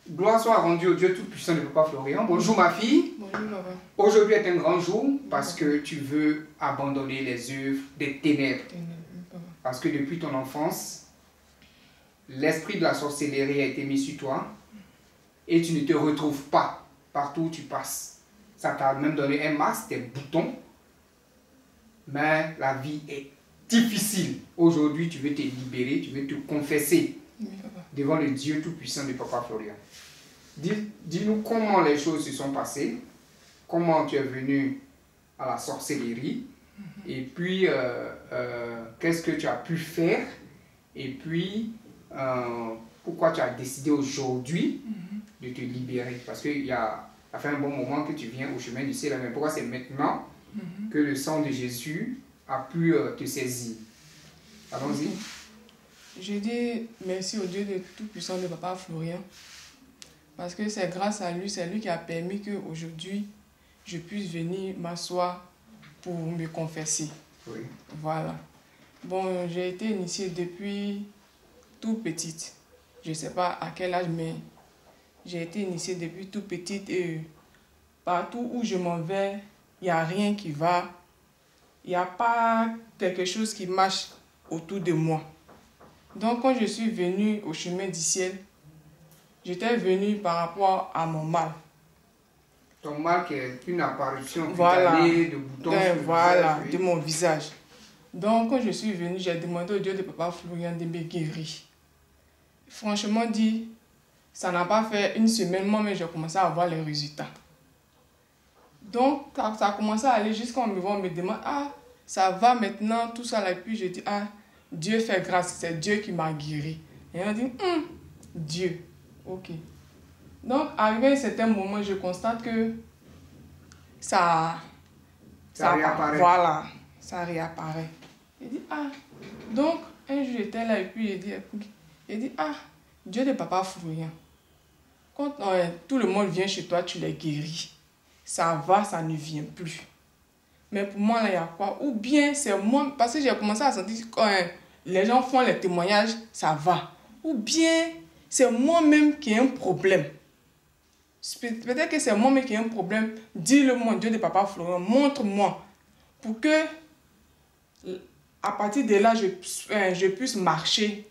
Gloire soit rendue au Dieu Tout-Puissant de Papa Florian. Bonjour ma fille. Bonjour maman. Aujourd'hui est un grand jour parce que tu veux abandonner les œuvres des ténèbres. Parce que depuis ton enfance, l'esprit de la sorcellerie a été mis sur toi et tu ne te retrouves pas partout où tu passes. Ça t'a même donné un masque, des boutons, mais la vie est difficile. Aujourd'hui, tu veux te libérer, tu veux te confesser devant le Dieu Tout-Puissant de Papa Florian. Dis-nous comment les choses se sont passées, comment tu es venu à la sorcellerie, et puis qu'est-ce que tu as pu faire, et puis pourquoi tu as décidé aujourd'hui de te libérer. Parce qu'il a fait un bon moment que tu viens au chemin du ciel, mais pourquoi c'est maintenant que le sang de Jésus a pu te saisir. Allons-y. Je dis merci au Dieu de Tout-Puissant de Papa Florian. Parce que c'est grâce à lui, c'est lui qui a permis qu'aujourd'hui, je puisse venir m'asseoir pour me confesser. Oui. Voilà. Bon, j'ai été initiée depuis tout petite. Je ne sais pas à quel âge, mais j'ai été initiée depuis tout petite. Et partout où je m'en vais, il n'y a rien qui va. Il n'y a pas quelque chose qui marche autour de moi. Donc, quand je suis venue au chemin du ciel, j'étais venue par rapport à mon mal. Ton mal qui est une apparition Voilà. de boutons sur Voilà, le visage, de mon visage. Donc, quand je suis venue, j'ai demandé au Dieu de Papa Florian de me guérir. Franchement dit, ça n'a pas fait une semaine, moi, mais j'ai commencé à avoir les résultats. Donc, ça a commencé à aller jusqu'à on me voit, on me demande, ah, ça va maintenant, tout ça là. Et puis je dis, ah, Dieu fait grâce, c'est Dieu qui m'a guéri. Et on dit, Dieu, ok. Donc, arrivé à un certain moment, je constate que ça réapparaît. Voilà, ça réapparaît. Il dit, ah, donc, un jour j'étais là et puis il dit, ah, Dieu de Papa Florian, quand tout le monde vient chez toi, tu les guéris. Ça va, ça ne vient plus. Mais pour moi, là, il y a quoi? Ou bien c'est moi, parce que j'ai commencé à sentir que quand les gens font les témoignages, ça va. Ou bien c'est moi-même qui ai un problème. Peut-être que c'est moi-même qui ai un problème. Dis-le-moi, Dieu de Papa Florian, montre-moi. Pour que, à partir de là, je puisse marcher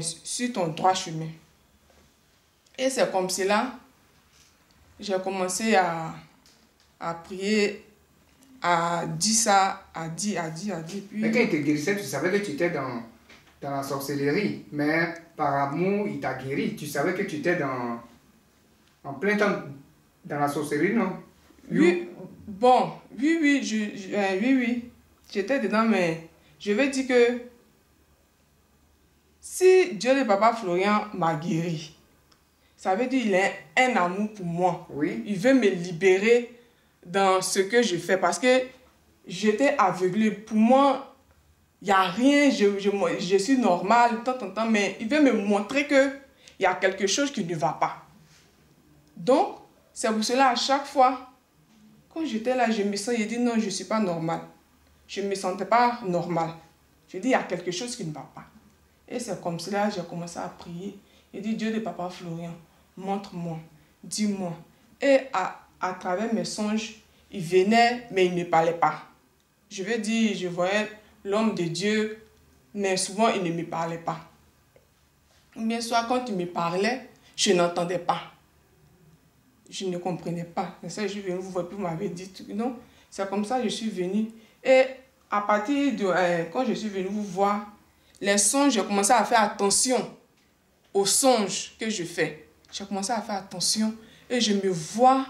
sur ton droit chemin. Et c'est comme cela, j'ai commencé à prier, à dire ça, à dire. Puis... Mais quand il te guérissait, tu savais que tu étais dans la sorcellerie. Mais par amour, il t'a guéri. Tu savais que tu étais en plein temps dans la sorcellerie, non? Oui, bon, oui. J'étais dedans, mais je vais dire que si Dieu de Papa Florian m'a guéri, ça veut dire qu'il a un amour pour moi. Oui. Il veut me libérer dans ce que je fais parce que j'étais aveuglée. Pour moi, il n'y a rien, je suis normale, tant, mais il veut me montrer qu'il y a quelque chose qui ne va pas. Donc, c'est pour cela, à chaque fois, quand j'étais là, je me sens, je dis non, je ne suis pas normale. Je ne me sentais pas normale. Je dis, il y a quelque chose qui ne va pas. Et c'est comme cela que j'ai commencé à prier. Je dis, Dieu de Papa Florian, montre-moi, dis-moi. Et à travers mes songes, il venait, mais il ne parlait pas. Je veux dire, je voyais l'homme de Dieu, mais souvent, il ne me parlait pas. Ou bien soit, quand il me parlait, je n'entendais pas. Je ne comprenais pas. C'est ça que je suis venue vous voir, puis vous m'avez dit, non, c'est comme ça que je suis venue. Et à partir de, quand je suis venue vous voir, les songes, j'ai commencé à faire attention aux songes que je fais. J'ai commencé à faire attention et je me vois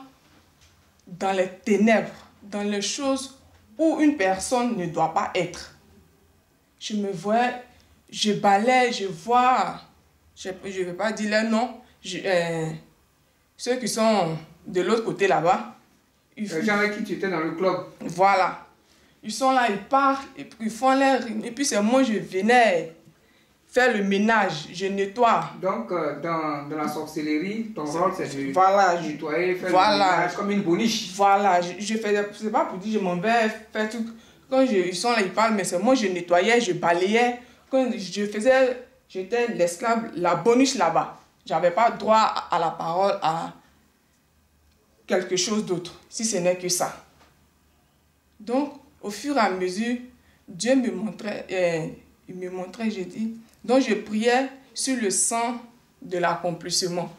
dans les ténèbres, dans les choses où une personne ne doit pas être. Je me vois, je balaie, je vois, je ne vais pas dire les noms, ceux qui sont de l'autre côté là-bas. Les gens avec qui tu étais dans le club. Voilà. Ils sont là, ils parlent, ils font l'air. Et puis c'est moi, je venais faire le ménage, je nettoie. Donc, dans la sorcellerie, ton rôle, c'est de nettoyer, faire le ménage comme une boniche. Voilà, je faisais, c'est pas pour dire je m'en vais faire tout. Quand ils sont là, ils parlent, mais c'est moi, je nettoyais, je balayais. Quand je faisais, j'étais l'esclave, la boniche là-bas. j'avais pas droit à la parole, à quelque chose d'autre, si ce n'est que ça. Donc, au fur et à mesure, Dieu me montrait, j'ai dit, donc je priais sur le sang de l'accomplissement.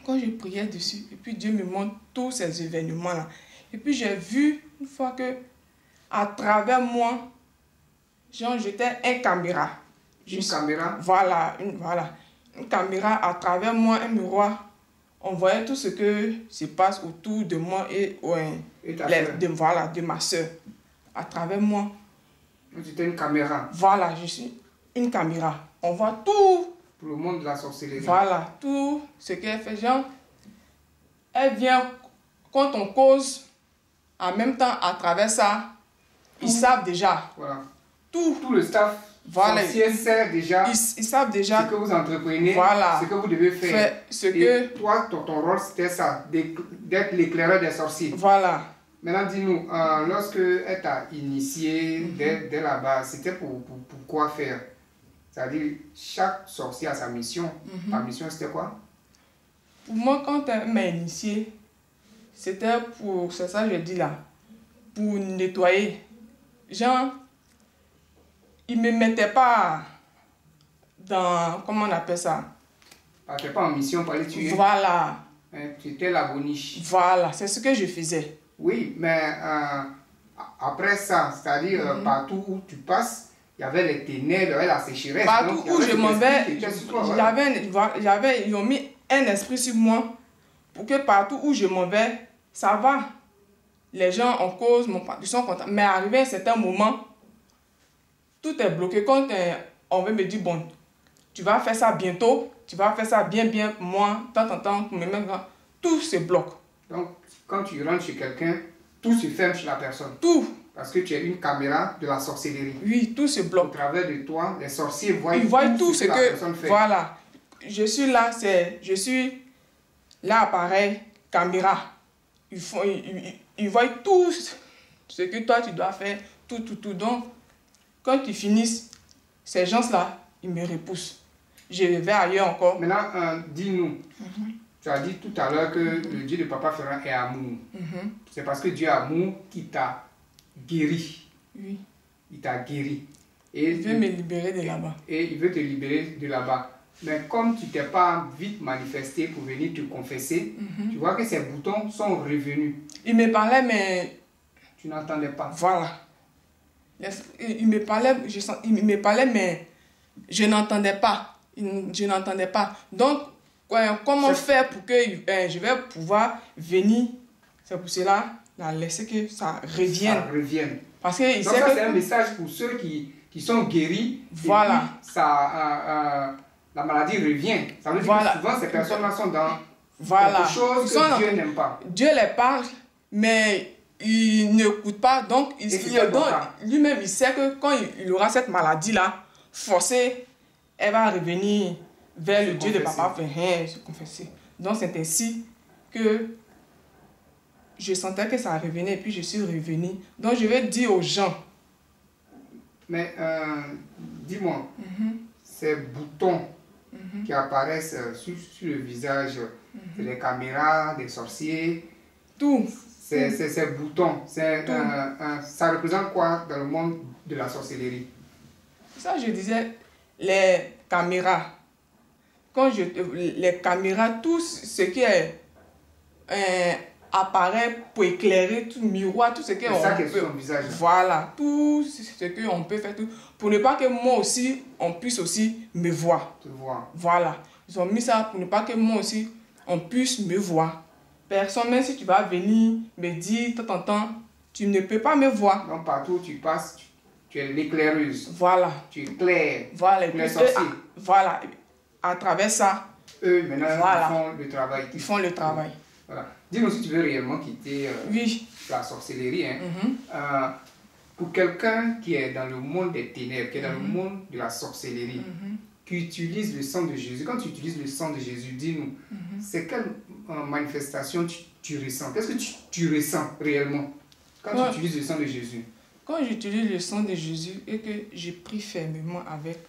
Quand je priais dessus, et puis Dieu me montre tous ces événements-là. Et puis j'ai vu une fois que, à travers moi, genre j'étais un caméra. Une caméra? Voilà, une caméra à travers moi, un miroir. On voyait tout ce que se passe autour de moi et de ma soeur. À travers moi. C'était une caméra? Voilà, je suis une caméra. On voit tout. Pour le monde de la sorcellerie. Voilà, tout ce qu'elle fait. Genre, elle vient, quand on cause, en même temps, à travers ça, ils savent déjà. Voilà. Tout le staff sorcier sait déjà ils savent déjà ce que vous entreprenez, voilà, ce que vous devez faire. Toi, ton rôle, c'était ça, d'être l'éclaireur des sorciers. Voilà. Maintenant, dis-nous, lorsque elle t'a initié dès là-bas, c'était pour quoi faire? C'est-à-dire, chaque sorcier a sa mission. Ta mission, c'était quoi? Pour moi, quand elle m'a initié, c'était pour, c'est ça que je dis là, pour nettoyer. Genre, il ne me mettait pas dans, comment on appelle ça? Tu n'étais pas en mission pour aller tuer? Voilà. Tu étais la boniche. Voilà, c'est ce que je faisais. Oui, mais après ça, c'est-à-dire partout où tu passes, il y avait les ténèbres, il y avait la sécheresse. Partout où je m'en vais, ils ont mis un esprit sur moi pour que partout où je m'en vais, ça va. Les gens en cause, ils sont contents. Mais arrivé à un certain moment, tout est bloqué. Quand on veut me dire, bon, tu vas faire ça bientôt, tu vas faire ça bien pour moi, tant, pour me mettre, tout se bloque. Donc, quand tu rentres chez quelqu'un, tout se ferme chez la personne. Tout. Parce que tu es une caméra de la sorcellerie. Oui, tout se bloque. Au travers de toi, les sorciers voient tout ce que la personne fait. Voilà. Je suis là, pareil, caméra. Ils voient tout ce que toi tu dois faire, tout. Donc, quand ils finissent, ces gens-là, ils me repoussent. Je vais ailleurs encore. Maintenant, dis-nous. Tu as dit tout à l'heure que le Dieu de Papa Ferrand est amour. C'est parce que Dieu est amour qui t'a guéri. Oui. Il t'a guéri. Et il veut me libérer de là-bas. Et il veut te libérer de là-bas. Mais comme tu t'es pas vite manifesté pour venir te confesser, tu vois que ces boutons sont revenus. Il me parlait, mais... Tu n'entendais pas. Voilà. Il me parlait, mais je n'entendais pas. Je n'entendais pas. Donc, comment faire pour que je vais pouvoir venir? C'est pour cela, laisser que ça revienne. Ça revienne. Parce que donc ça, c'est un message pour ceux qui sont guéris. Voilà. Et puis, la maladie revient. Ça veut dire que souvent, ces personnes-là sont dans quelque chose que Dieu n'aime pas. Dieu les parle, mais il n'écoute pas. Donc, lui-même, il sait que quand il aura cette maladie-là, forcée, elle va revenir vers le Dieu de Papa Ferrand, se confesser. Donc, c'est ainsi que je sentais que ça revenait et puis je suis revenue. Donc, je vais dire aux gens. Mais, dis-moi, ces boutons qui apparaissent sur le visage, c'est les caméras, des sorciers. Tout. Ces boutons, ça représente quoi dans le monde de la sorcellerie? Ça, je disais, les caméras. Les caméras, tout ce qui est apparaît pour éclairer, tout miroir, tout ce qu'on ça qui est sur ton visage. Voilà, tout ce qu'on peut faire, tout, pour ne pas que moi aussi, on puisse aussi me voir. Te voir. Voilà, ils ont mis ça pour ne pas que moi aussi, on puisse me voir. Personne, même si tu vas venir me dire, tu ne peux pas me voir. Donc partout où tu passes, tu es l'éclaireuse. Voilà. Tu éclaires. Voilà. Les sorciers. Voilà. À travers ça. Eux, maintenant, ils font le travail. Ils font le travail. Voilà. Dis-nous si tu veux réellement quitter la sorcellerie. Pour quelqu'un qui est dans le monde des ténèbres, qui est dans le monde de la sorcellerie, qui utilise le sang de Jésus, quand tu utilises le sang de Jésus, dis-nous, c'est quelle manifestation tu ressens? Qu'est-ce que tu ressens réellement quand tu utilises le sang de Jésus? Quand j'utilise le sang de Jésus et que je prie fermement avec,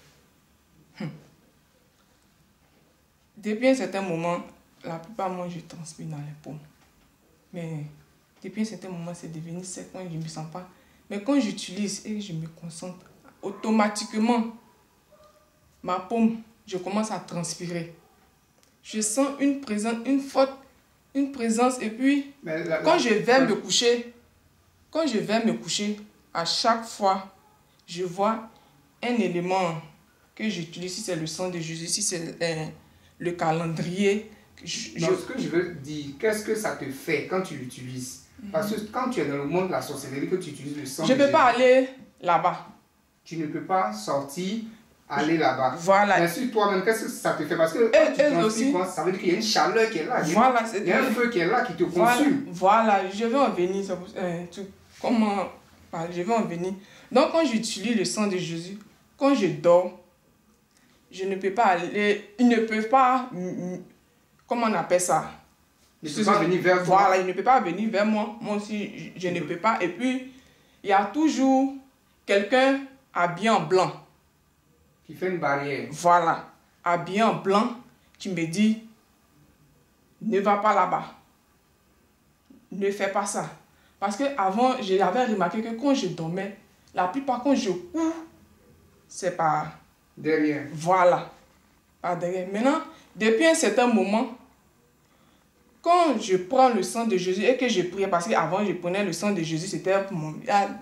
Depuis un certain moment, la plupart moi je transpire dans les paumes. Mais depuis un certain moment, c'est devenu sec quand je ne me sens pas. Mais quand j'utilise et que je me concentre, automatiquement, ma paume, je commence à transpirer. Je sens une présence, une présence. Et puis, quand je vais me coucher, à chaque fois, je vois un élément que j'utilise, si c'est le sang de Jésus, si c'est le calendrier. Ce que je veux dire, qu'est-ce que ça te fait quand tu l'utilises? Parce que quand tu es dans le monde de la sorcellerie, que tu utilises le sang je ne peux pas aller là-bas. Tu ne peux pas sortir, aller là-bas. Voilà. Mais sur toi-même, qu'est-ce que ça te fait? Parce que quand tu transpires, ça veut dire qu'il y a une chaleur qui est là. Voilà, il y a un feu qui est là, qui te consume. Voilà, je vais en venir. Comment parler? Je vais en venir. Donc, quand j'utilise le sang de Jésus, quand je dors, je ne peux pas aller. Ils ne peuvent pas. Comment on appelle ça? Il ne peut pas venir vers toi. Voilà, il ne peut pas venir vers moi. Moi aussi, je ne peux pas. Et puis, il y a toujours quelqu'un habillé en blanc. Qui fait une barrière. Voilà, habillé en blanc, qui me dit, ne va pas là-bas. Ne fais pas ça. Parce qu'avant, j'avais remarqué que quand je dormais, la plupart quand je cours, c'est par derrière. Voilà, par derrière. Maintenant, depuis un certain moment, quand je prends le sang de Jésus et que je prie, parce qu'avant je prenais le sang de Jésus, c'était pour mon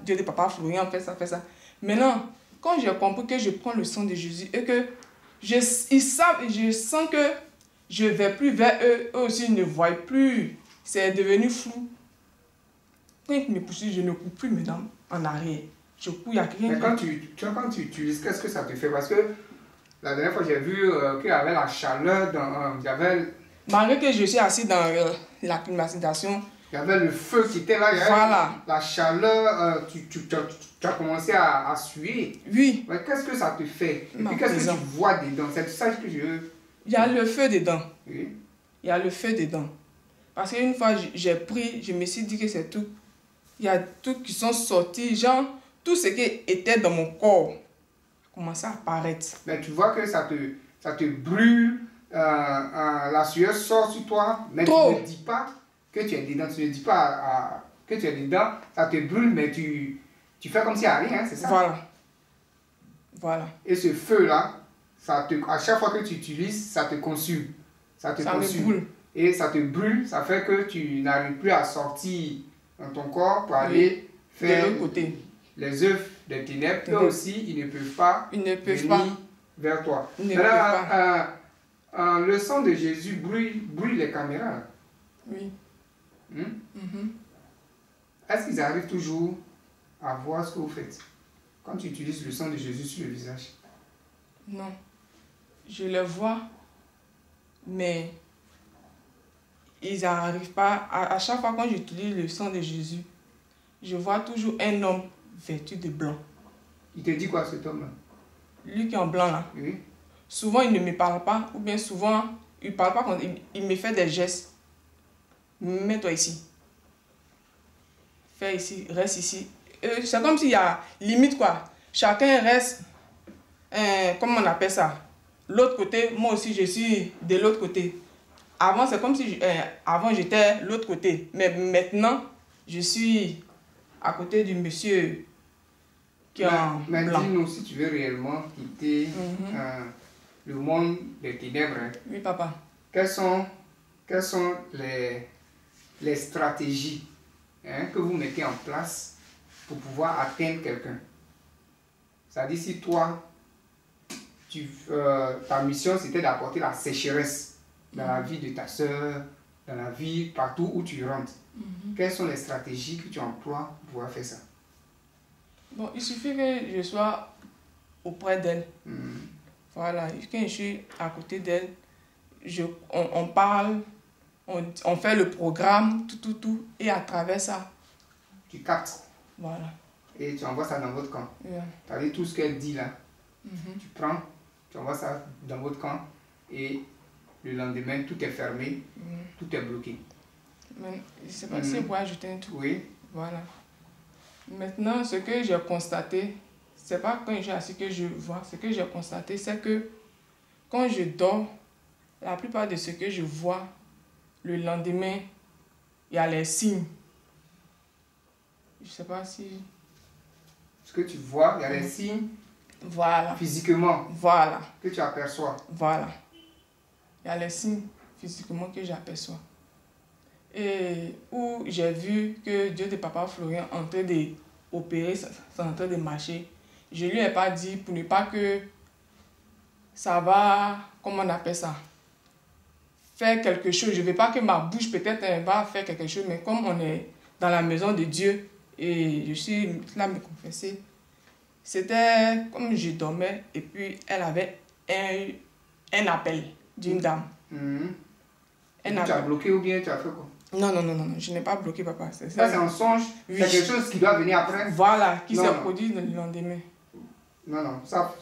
Dieu de papa Florian, fais ça, fais ça. Maintenant, quand j'ai compris que je prends le sang de Jésus et que ils savent, je sens que je ne vais plus vers eux, eux aussi ne voient plus, c'est devenu flou. Quand ils me poursuivent, je ne cours plus maintenant en arrière. Je cours, il n'y a rien. Mais quand tu utilises, qu'est-ce que ça te fait? Parce que la dernière fois, j'ai vu qu'il y avait la chaleur, malgré que je suis assis dans la climatisation, il y avait le feu qui était là, il y avait voilà. La chaleur, tu as commencé à suer. Oui. Mais qu'est-ce que ça te fait? Et puis qu'est-ce que tu vois dedans? C'est ça que je veux. Il y a le feu dedans. Oui. Il y a le feu dedans. Parce qu'une fois, j'ai pris, je me suis dit que c'est tout. Il y a tout qui sont sortis, genre, tout ce qui était dans mon corps commence à apparaître. Mais tu vois que ça te brûle, la sueur sort sur toi, mais trop. Tu ne dis pas que tu es dedans, tu ne dis pas que tu es dedans, ça te brûle, mais tu fais comme s'il n'y a rien, c'est ça? Voilà. Voilà. Et ce feu-là, à chaque fois que tu utilises, ça te consume. Ça consume. Me brûle. Et ça te brûle, ça fait que tu n'arrives plus à sortir dans ton corps pour aller faire de l'autre côté. Les œuvres des ténèbres. Eux aussi, ils ne peuvent pas venir vers toi. Le sang de Jésus brûle les caméras. Oui. Est-ce qu'ils arrivent toujours à voir ce que vous faites quand tu utilises le sang de Jésus sur le visage? Non. Je le vois, mais ils n'arrivent pas. À chaque fois quand j'utilise le sang de Jésus, je vois toujours un homme vêtu de blanc. Il te dit quoi, cet homme-là? Lui qui est en blanc là. Oui. Souvent il ne me parle pas, ou bien souvent il ne parle pas quand il me fait des gestes. Mets-toi ici. Fais ici, reste ici. C'est comme s'il y a limite quoi. Chacun reste, comment on appelle ça? L'autre côté, moi aussi je suis de l'autre côté. Avant c'est comme si avant j'étais l'autre côté. Mais maintenant je suis à côté du monsieur qui est en mais blanc. dis-nous si tu veux réellement quitter le monde des ténèbres. Oui papa. Quelles sont les stratégies que vous mettez en place pour pouvoir atteindre quelqu'un? C'est-à-dire si toi, ta mission c'était d'apporter la sécheresse dans la vie de ta soeur, dans la vie partout où tu rentres. Quelles sont les stratégies que tu emploies pour pouvoir faire ça? Bon, il suffit que je sois auprès d'elle. Voilà, quand je suis à côté d'elle, on parle, on fait le programme, tout, et à travers ça. Tu captes. Voilà. Et tu envoies ça dans votre camp. Yeah. C'est-à-dire tout ce qu'elle dit là, tu prends, tu envoies ça dans votre camp et le lendemain, tout est fermé, tout est bloqué. Mais je ne sais pas si je pourrais ajouter un truc. Oui. Voilà. Maintenant, ce que j'ai constaté, c'est pas quand je suis assis que je vois, ce que j'ai constaté, c'est que quand je dors, la plupart de ce que je vois, le lendemain, il y a les signes. Je sais pas si... Ce que tu vois, il y a des signes Voilà. physiquement Voilà. que tu aperçois. Voilà. Il y a les signes physiquement que j'aperçois. Et où j'ai vu que Dieu de Papa Florian en train d'opérer, c'est en train de marcher. Je lui ai pas dit pour ne pas que ça va, comment on appelle ça, faire quelque chose. Je ne veux pas que ma bouche peut-être va faire quelque chose, mais comme on est dans la maison de Dieu et je suis là me confesser, c'était comme je dormais et puis elle avait un appel d'une dame. Mhm. Un Tu as appel. bloqué ou bien tu as fait quoi? Non, non, non, non, je n'ai pas bloqué, papa. Ça, c'est un songe. Oui. C'est quelque chose qui doit venir après. Voilà, qui Non, s'est non. produit le lendemain. Non, non, ça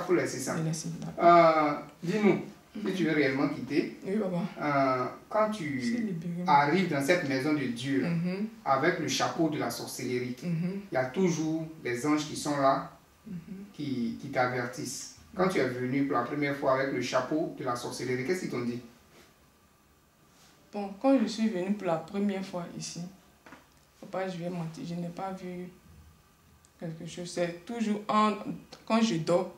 faut laisser ça. Je laisse, d'accord. Dis-nous, si tu veux réellement quitter, Oui, papa. quand Je suis tu libérée. arrives dans cette maison de Dieu, là, Mhm, avec le chapeau de la sorcellerie, mhm, il y a toujours des anges qui sont là, mhm. qui t'avertissent. Quand tu es venu pour la première fois avec le chapeau de la sorcellerie, qu'est-ce qu'ils t'ont dit? Bon, quand je suis venue pour la première fois ici, faut pas que je vais mentir, je n'ai pas vu quelque chose. C'est toujours quand je dors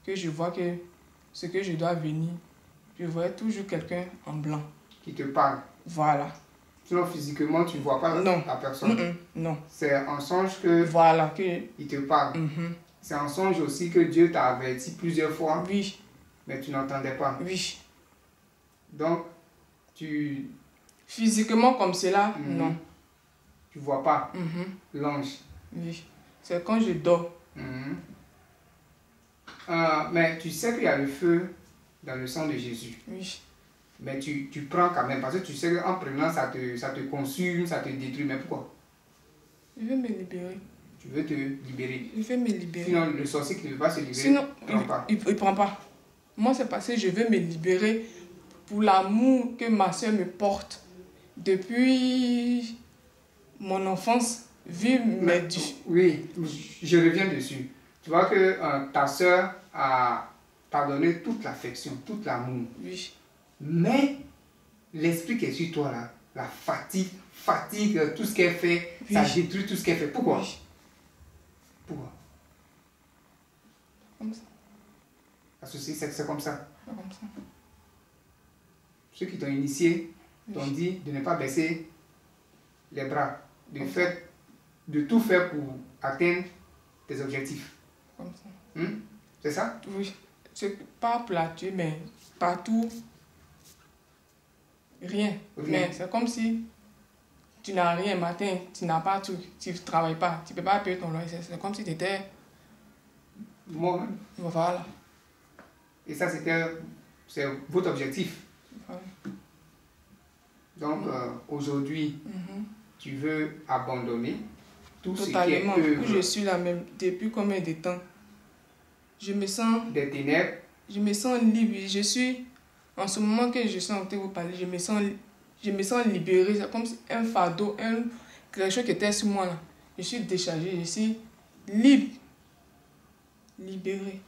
que je vois que ce que je dois venir, je vois toujours quelqu'un en blanc. Qui te parlent. Voilà. Sinon, physiquement, tu ne vois pas Non. la personne. Non. C'est un songe que Voilà. Que... il te parle. Mhm. C'est un songe aussi que Dieu t'a averti plusieurs fois, Oui. mais tu n'entendais pas. Oui. Donc, tu Physiquement comme cela, non. tu vois pas Mhm. l'ange. Oui. C'est quand je dors. Mhm. Mais tu sais qu'il y a le feu dans le sang de Jésus. Oui. Mais tu prends quand même, parce que tu sais qu'en prenant, ça te consume, ça te détruit. Mais pourquoi? Je veux me libérer. Tu veux te libérer. Je veux me libérer. Sinon, le sorcier qui ne veut pas se libérer, Sinon, il ne prend pas. il prend pas. Moi, c'est parce que je veux me libérer pour l'amour que ma soeur me porte depuis mon enfance, vu mes Oui, je reviens dessus. Tu vois que ta soeur t'a donné toute l'affection, tout l'amour. Oui. Mais l'esprit qui est sur toi là, la fatigue tout ce qu'elle fait, Oui. ça détruit tout ce qu'elle fait. Pourquoi? Oui. Pourquoi? Comme ça. Parce que c'est comme ça. Pas comme ça. Ceux qui t'ont initié t'ont Oui. dit de ne pas baisser les bras, Comme de tout faire pour atteindre tes objectifs. Comme ça. C'est ça? Oui. C'est pas pour la tuer, mais partout. Rien. Mais c'est comme si tu n'as rien matin, tu n'as pas tout, tu ne travailles pas, tu ne peux pas payer ton loyer. C'est comme si tu étais. Moi, Voilà. et ça c'est votre objectif. Voilà. Donc aujourd'hui, Mhm. tu veux abandonner tout Totalement. ce qui est Où je suis là même, depuis combien de temps? Je me sens libre. Je suis, en ce moment que je suis en train de vous parler, je me sens libérée. C'est comme si un fardeau, quelque chose qui était sur moi là. Je suis déchargée, je suis libre. Libérée.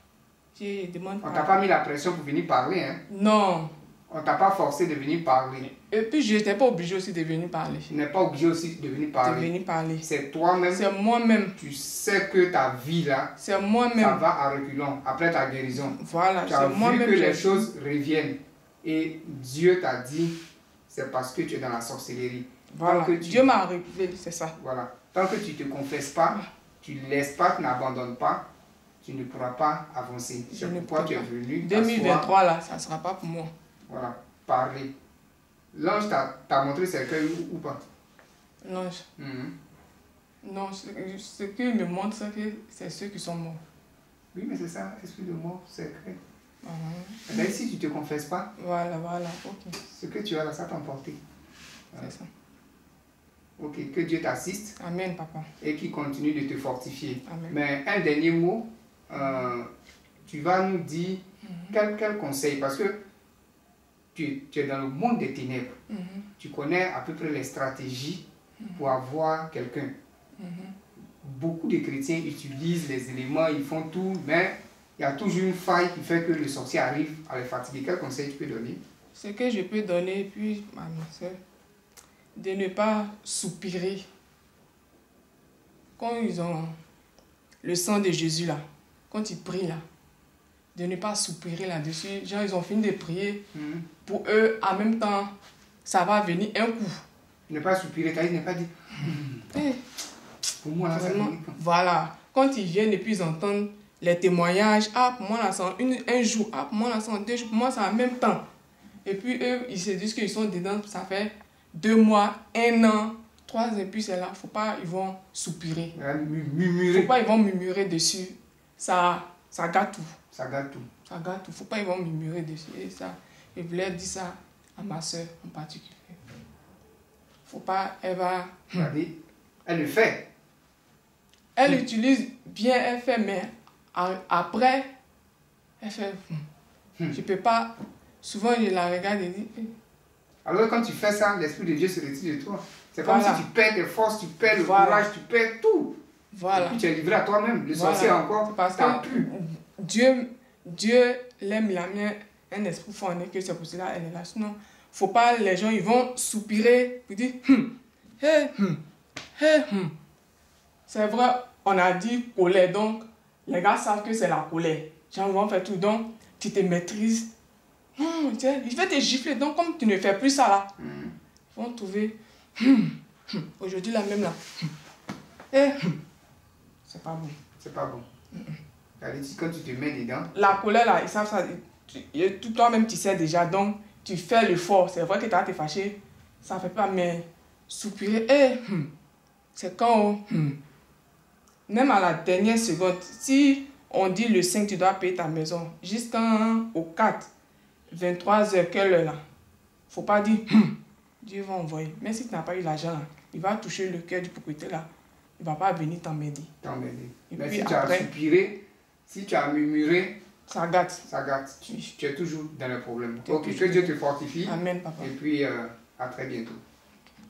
Je demande On t'a pas mis la pression pour venir parler, hein? Non. On t'a pas forcé de venir parler. Et puis je n'étais pas obligée aussi de venir parler. Tu n'es pas obligé aussi de venir parler. C'est toi-même. C'est moi-même. Tu sais que ta vie là, c'est moi-même. Ça va à reculons après ta guérison. Voilà, tu as c'est vu moi-même. que les choses reviennent. Et Dieu t'a dit, c'est parce que tu es dans la sorcellerie. Voilà. Dieu m'a révélé, c'est ça. Voilà. Tant que tu ne te confesses pas, tu ne laisses pas, tu n'abandonnes pas, tu ne pourras pas avancer. C'est pourquoi tu es venu. 2023 là, ça ne sera pas pour moi. Voilà, parler. L'ange t'a montré ses cœurs ou pas? L'ange. Non, ce qu'il me montre, c'est ceux qui sont morts. Oui, mais c'est ça, esprit de mort, secret. Uh-huh. Mais si tu ne te confesses pas, voilà, ok. Ce que tu as là, ça t'a emporté. C'est ça. Ok, que Dieu t'assiste. Amen, papa. Et qu'il continue de te fortifier. Amen. Mais un dernier mot, tu vas nous dire quel conseil, parce que tu es dans le monde des ténèbres. Tu connais à peu près les stratégies pour avoir quelqu'un. Beaucoup de chrétiens utilisent les éléments, ils font tout, mais il y a toujours une faille qui fait que le sorcier arrive à les fatiguer. Quel conseil tu peux donner? Ce que je peux donner, puis à ma soeur, de ne pas soupirer. Quand ils ont le sang de Jésus là, quand ils prient là, de ne pas soupirer là-dessus. Genre, ils ont fini de prier. Pour eux, en même temps, ça va venir un coup. Ne pas soupirer, t'as dit, ne pas dire. Pour moi, là, Vraiment, ça ne voilà. Quand ils viennent et puis ils entendent les témoignages, ah, pour moi, là, c'est un jour, ah, pour moi, là, c'est en 2 jours, pour moi, c'est en même temps. Et puis eux, ils se disent qu'ils sont dedans, ça fait 2 mois, 1 an, 3 ans, et puis c'est là, faut pas, ils vont soupirer. murmurer. Faut pas, ils vont murmurer dessus. Ça gâte tout. Ça gâte tout. Ça gâte tout. Faut pas, ils vont murmurer dessus. Et ça, je voulais dire ça à ma soeur en particulier. Faut pas, elle va... Regardez, elle le fait. Elle utilise bien, elle fait, mais après, elle fait... Je peux pas... Souvent, je la regarde et dis... Alors quand tu fais ça, l'Esprit de Dieu se retire de toi. C'est comme Voilà. si tu perds tes forces, tu perds le Voilà. courage, tu perds tout. Voilà. Et puis tu es livré à toi-même. Le sorcier Voilà. encore, Parce t'as que pu. Dieu l'aime, la mienne, un esprit formé, que c'est pour cela elle est là. Sinon, faut pas, les gens, ils vont soupirer, ils disent, C'est vrai, on a dit colère, donc les gars savent que c'est la colère. Genre, ils vont faire tout, donc tu te maîtrises. Il va te gifler, donc comme tu ne fais plus ça là, ils vont trouver, aujourd'hui la même là. C'est pas bon. C'est pas bon. Quand tu te mets dedans, La colère là, ils savent ça. Toi-même tu sais déjà, donc tu fais l'effort. C'est vrai que tu as te fâché, ça ne fait pas, mais soupirer, c'est quand, même à la dernière seconde, si on dit le 5, tu dois payer ta maison, jusqu'au 4, 23h, quelle heure là? Faut pas dire, Dieu va envoyer. Mais si tu n'as pas eu l'argent là, il va toucher le cœur du propriétaire là. Il ne va pas venir t'emmerder. mais puis si tu après- as soupiré, si tu as murmuré, Ça gâte. ça gâte. Tu es toujours dans le problème. Tu es Ok, que toujours- Dieu te fortifie. Amen, papa. Et puis, à très bientôt.